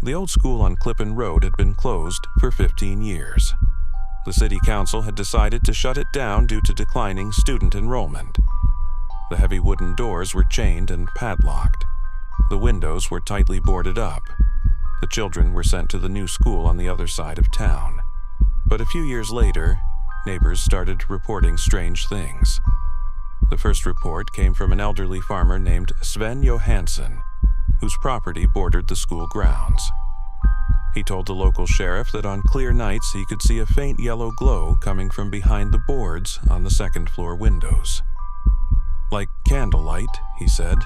The old school on Clippin Road had been closed for 15 years. The city council had decided to shut it down due to declining student enrollment. The heavy wooden doors were chained and padlocked. The windows were tightly boarded up. The children were sent to the new school on the other side of town. But a few years later, neighbors started reporting strange things. The first report came from an elderly farmer named Sven Johansson, whose property bordered the school grounds. He told the local sheriff that on clear nights he could see a faint yellow glow coming from behind the boards on the second-floor windows. Like candlelight, he said,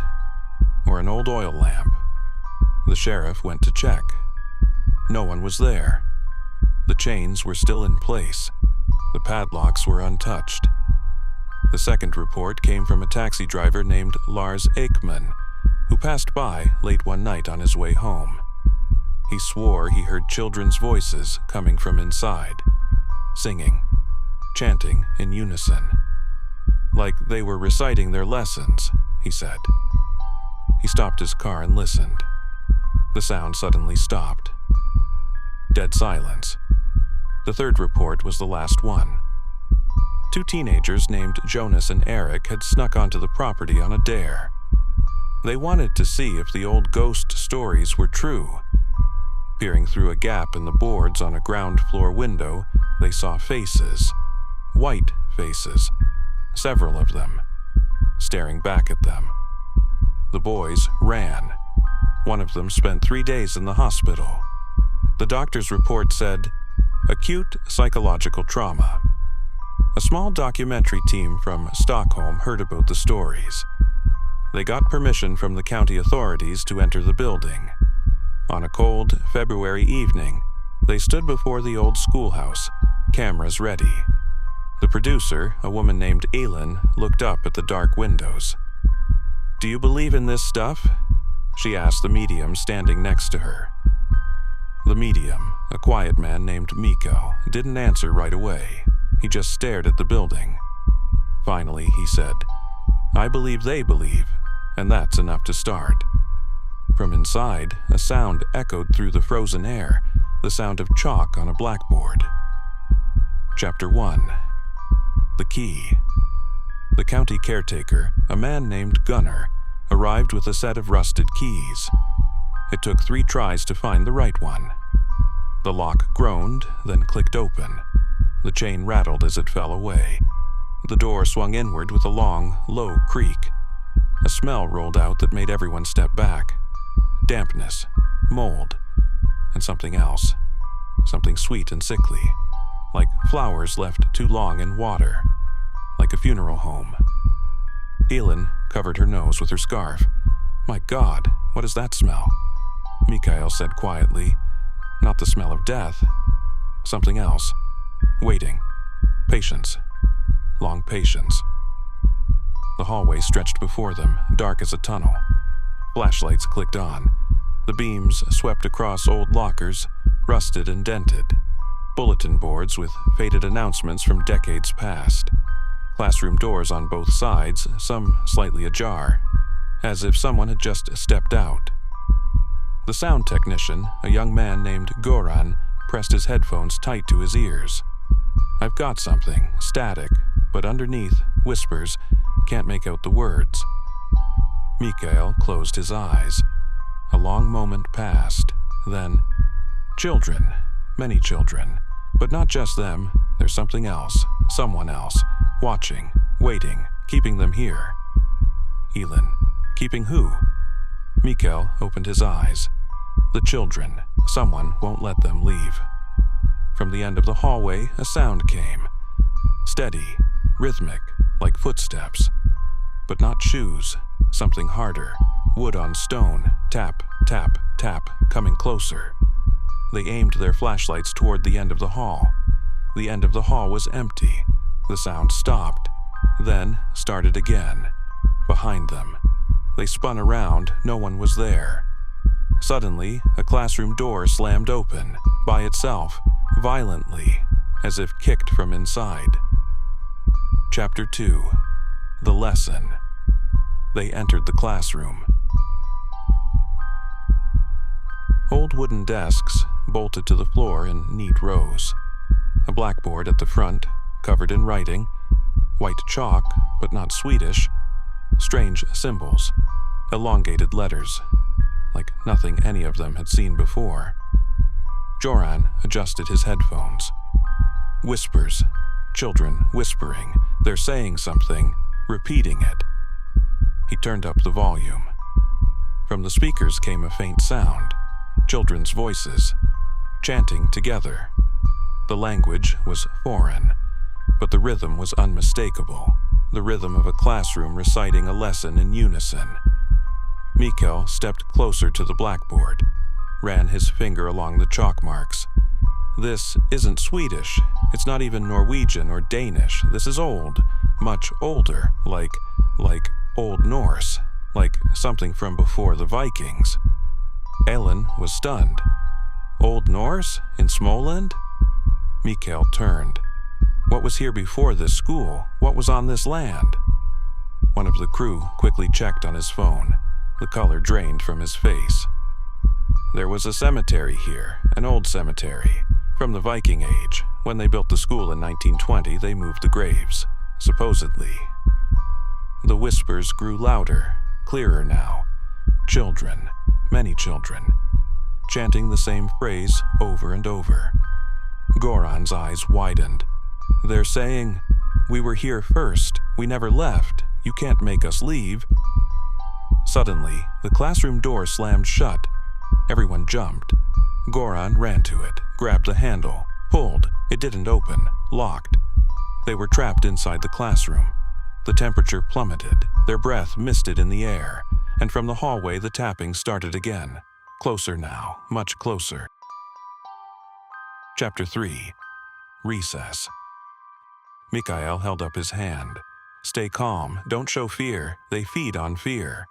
or an old oil lamp. The sheriff went to check. No one was there. The chains were still in place. The padlocks were untouched. The second report came from a taxi driver named Lars Ekman, who passed by late one night on his way home. He swore he heard children's voices coming from inside, singing, chanting in unison. Like they were reciting their lessons, he said. He stopped his car and listened. The sound suddenly stopped. Dead silence. The third report was the last one. Two teenagers named Jonas and Eric had snuck onto the property on a dare. They wanted to see if the old ghost stories were true. Peering through a gap in the boards on a ground floor window, they saw faces. White faces. Several of them. Staring back at them. The boys ran. One of them spent 3 days in the hospital. The doctor's report said, acute psychological trauma. A small documentary team from Stockholm heard about the stories. They got permission from the county authorities to enter the building. On a cold February evening, they stood before the old schoolhouse, cameras ready. The producer, a woman named Elin, looked up at the dark windows. "Do you believe in this stuff?" she asked the medium standing next to her. The medium, a quiet man named Mikko, didn't answer right away. He just stared at the building. Finally, he said, "I believe they believe, and that's enough to start." From inside, a sound echoed through the frozen air, the sound of chalk on a blackboard. Chapter 1. The Key. The county caretaker, a man named Gunnar, arrived with a set of rusted keys. It took 3 tries to find the right one. The lock groaned, then clicked open. The chain rattled as it fell away. The door swung inward with a long, low creak. A smell rolled out that made everyone step back. Dampness, mold, and something else. Something sweet and sickly. Like flowers left too long in water. Like a funeral home. Elin covered her nose with her scarf. "My God, what is that smell?" Mikael said quietly, "Not the smell of death. Something else. Waiting. Patience. Long patience." The hallway stretched before them, dark as a tunnel. Flashlights clicked on. The beams swept across old lockers, rusted and dented. Bulletin boards with faded announcements from decades past. Classroom doors on both sides, some slightly ajar, as if someone had just stepped out. The sound technician, a young man named Goran, pressed his headphones tight to his ears. "I've got something, static, but underneath, whispers, can't make out the words." Mikael closed his eyes. A long moment passed. Then, children, many children, but not just them. There's something else, someone else, watching, waiting, keeping them here. Elin, keeping who? Mikael opened his eyes. The children, someone won't let them leave. From the end of the hallway, a sound came. Steady, rhythmic, like footsteps. But not shoes, something harder. Wood on stone, tap, tap, tap, coming closer. They aimed their flashlights toward the end of the hall. The end of the hall was empty. The sound stopped, then started again. Behind them. They spun around, no one was there. Suddenly, a classroom door slammed open, by itself, violently, as if kicked from inside. Chapter 2. The Lesson. They entered the classroom. Old wooden desks bolted to the floor in neat rows. A blackboard at the front, covered in writing. White chalk, but not Swedish. Strange symbols. Elongated letters, like nothing any of them had seen before. Joran adjusted his headphones. Whispers. Children whispering. They're saying something, repeating it. He turned up the volume. From the speakers came a faint sound. Children's voices, chanting together. The language was foreign, but the rhythm was unmistakable. The rhythm of a classroom reciting a lesson in unison. Mikael stepped closer to the blackboard, ran his finger along the chalk marks. This isn't Swedish. It's not even Norwegian or Danish. This is old, much older, like Old Norse, like something from before the Vikings. Ellen was stunned. Old Norse? In Småland? Mikael turned. What was here before this school? What was on this land? One of the crew quickly checked on his phone. The color drained from his face. There was a cemetery here, an old cemetery, from the Viking Age. When they built the school in 1920, they moved the graves, supposedly. The whispers grew louder, clearer now. Children, many children, chanting the same phrase over and over. Goran's eyes widened. They're saying, "We were here first. We never left. You can't make us leave." Suddenly, the classroom door slammed shut. Everyone jumped. Goran ran to it, grabbed the handle, pulled. It didn't open, locked. They were trapped inside the classroom. The temperature plummeted, their breath misted in the air, and from the hallway the tapping started again. Closer now, much closer. Chapter 3. Recess. Mikael held up his hand. "Stay calm, don't show fear, they feed on fear."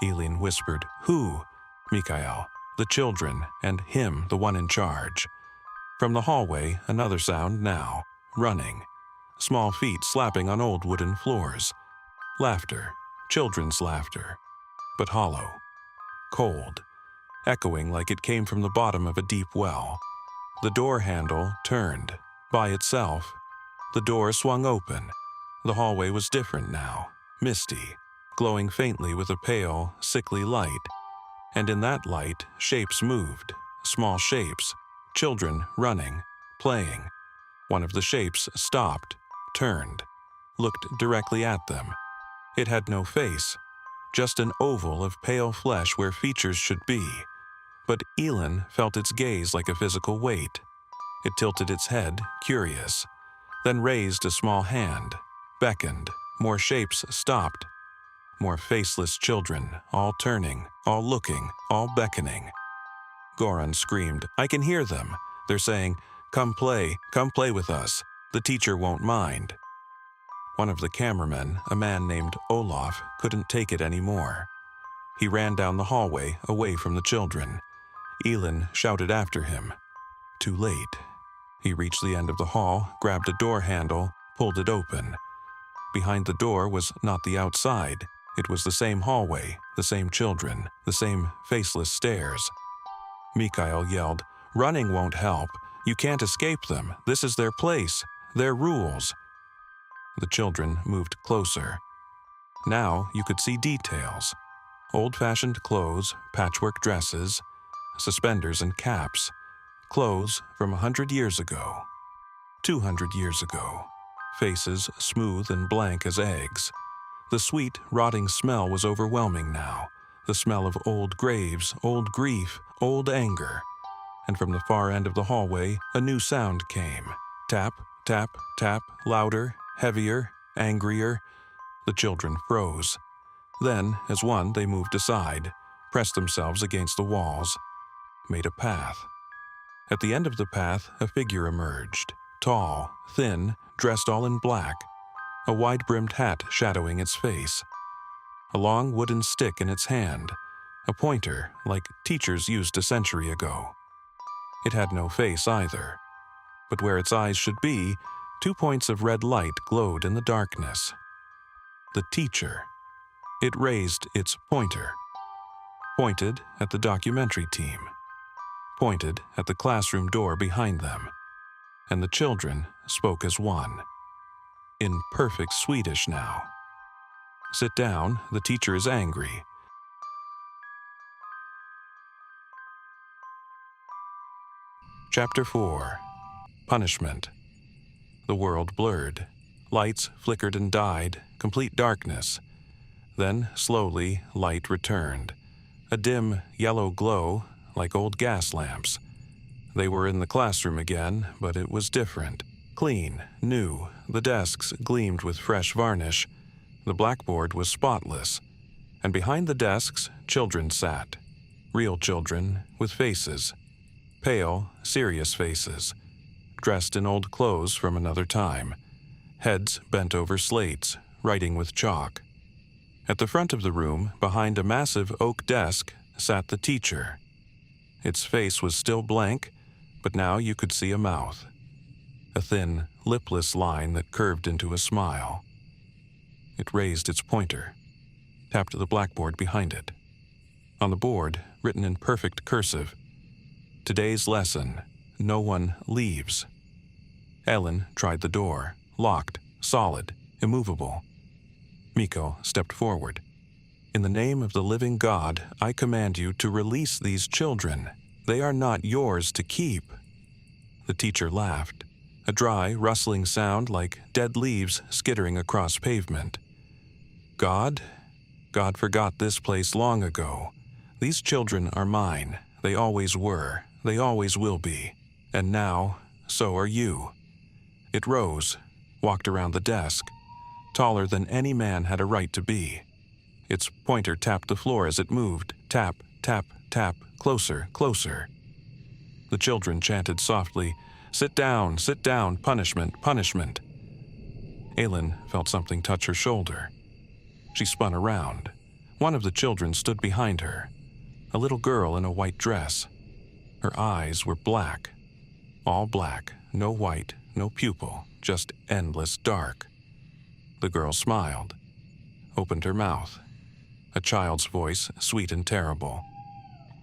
Elin whispered, "Who?" "Mikael, the children, and him, the one in charge." From the hallway, another sound now, running. Small feet slapping on old wooden floors. Laughter, children's laughter, but hollow, cold, echoing like it came from the bottom of a deep well. The door handle turned, by itself. The door swung open. The hallway was different now, misty, glowing faintly with a pale, sickly light. And in that light, shapes moved, small shapes, children running, playing. One of the shapes stopped, turned, looked directly at them. It had no face, just an oval of pale flesh where features should be. But Elin felt its gaze like a physical weight. It tilted its head, curious, then raised a small hand, beckoned. More shapes stopped. More faceless children, all turning, all looking, all beckoning. Goran screamed, "I can hear them. They're saying, come play with us. The teacher won't mind." One of the cameramen, a man named Olaf, couldn't take it anymore. He ran down the hallway, away from the children. Elin shouted after him. Too late. He reached the end of the hall, grabbed a door handle, pulled it open. Behind the door was not the outside. It was the same hallway, the same children, the same faceless stairs. Mikael yelled, "Running won't help. You can't escape them. This is their place, their rules." The children moved closer. Now you could see details. Old-fashioned clothes, patchwork dresses, suspenders and caps. Clothes from 100 years ago. 200 years ago. Faces smooth and blank as eggs. The sweet, rotting smell was overwhelming now. The smell of old graves, old grief, old anger. And from the far end of the hallway, a new sound came. Tap, tap, tap, louder, heavier, angrier. The children froze. Then, as one, they moved aside, pressed themselves against the walls, made a path. At the end of the path, a figure emerged, tall, thin, dressed all in black, a wide-brimmed hat shadowing its face, a long wooden stick in its hand, a pointer like teachers used a century ago. It had no face either, but where its eyes should be, 2 points of red light glowed in the darkness. The teacher. It raised its pointer, pointed at the documentary team. pointed at the classroom door behind them, and the children spoke as one, in perfect Swedish now. "Sit down, the teacher is angry." Chapter 4. Punishment. The world blurred. Lights flickered and died, complete darkness. Then, slowly, light returned. A dim, yellow glow, like old gas lamps. They were in the classroom again, but it was different. Clean, new, the desks gleamed with fresh varnish. The blackboard was spotless. And behind the desks, children sat. Real children, with faces. Pale, serious faces. Dressed in old clothes from another time. Heads bent over slates, writing with chalk. At the front of the room, behind a massive oak desk, sat the teacher. Its face was still blank, but now you could see a mouth. A thin, lipless line that curved into a smile. It raised its pointer, tapped the blackboard behind it. On the board, written in perfect cursive, "Today's lesson, no one leaves." Ellen tried the door, locked, solid, immovable. Mikko stepped forward. "In the name of the living God, I command you to release these children. They are not yours to keep." The teacher laughed, a dry, rustling sound like dead leaves skittering across pavement. "God? God forgot this place long ago. These children are mine. They always were. They always will be. And now, so are you." It rose, walked around the desk, taller than any man had a right to be. Its pointer tapped the floor as it moved. Tap, tap, tap, closer, closer. The children chanted softly, sit down, punishment, punishment." Aylin felt something touch her shoulder. She spun around. One of the children stood behind her, a little girl in a white dress. Her eyes were black, all black, no white, no pupil, just endless dark. The girl smiled, opened her mouth. A child's voice, sweet and terrible.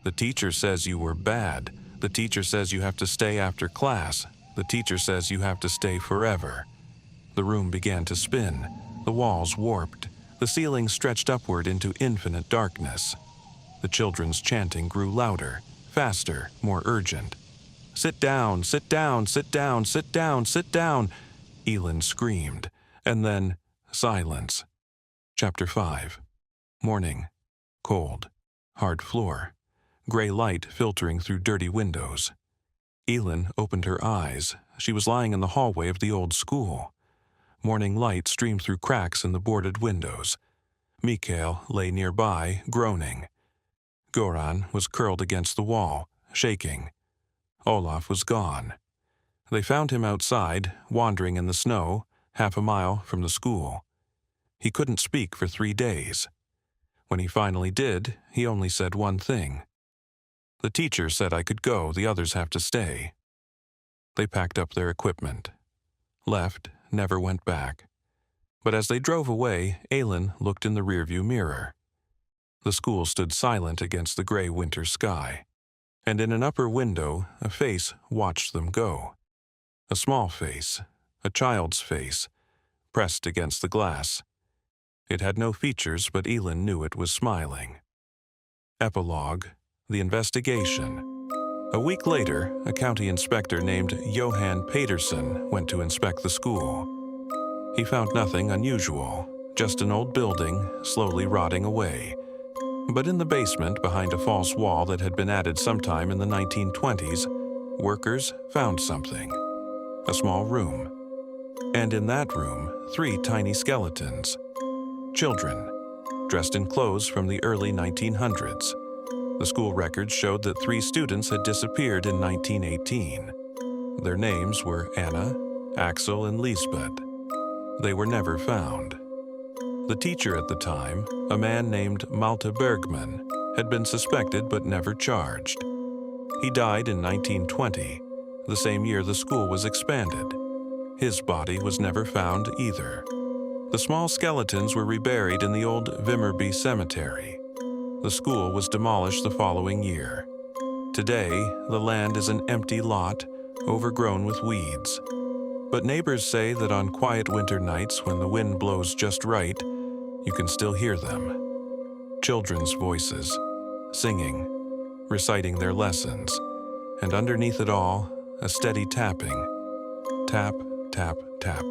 "The teacher says you were bad. The teacher says you have to stay after class. The teacher says you have to stay forever." The room began to spin. The walls warped. The ceiling stretched upward into infinite darkness. The children's chanting grew louder, faster, more urgent. "Sit down, sit down, sit down, sit down, sit down," Elin screamed, and then silence. Chapter 5. Morning. Cold. Hard floor. Gray light filtering through dirty windows. Elin opened her eyes. She was lying in the hallway of the old school. Morning light streamed through cracks in the boarded windows. Mikael lay nearby, groaning. Goran was curled against the wall, shaking. Olaf was gone. They found him outside, wandering in the snow, 1/2 mile from the school. He couldn't speak for 3 days. When he finally did, he only said one thing. "The teacher said I could go, the others have to stay." They packed up their equipment. Left, never went back. But as they drove away, Aylin looked in the rearview mirror. The school stood silent against the gray winter sky, and in an upper window, a face watched them go. A small face, a child's face, pressed against the glass. It had no features, but Elin knew it was smiling. Epilogue: The investigation. A week later, a county inspector named Johan Pedersen went to inspect the school. He found nothing unusual, just an old building slowly rotting away. But in the basement, behind a false wall that had been added sometime in the 1920s, workers found something. A small room. And in that room, 3 tiny skeletons. Children, dressed in clothes from the early 1900s. The school records showed that 3 students had disappeared in 1918. Their names were Anna, Axel, and Lisbeth. They were never found. The teacher at the time, a man named Malte Bergman, had been suspected but never charged. He died in 1920, the same year the school was expanded. His body was never found either. The small skeletons were reburied in the old Vimmerby cemetery. The school was demolished the following year. Today, the land is an empty lot, overgrown with weeds. But neighbors say that on quiet winter nights when the wind blows just right, you can still hear them. Children's voices, singing, reciting their lessons, and underneath it all, a steady tapping. Tap, tap, tap.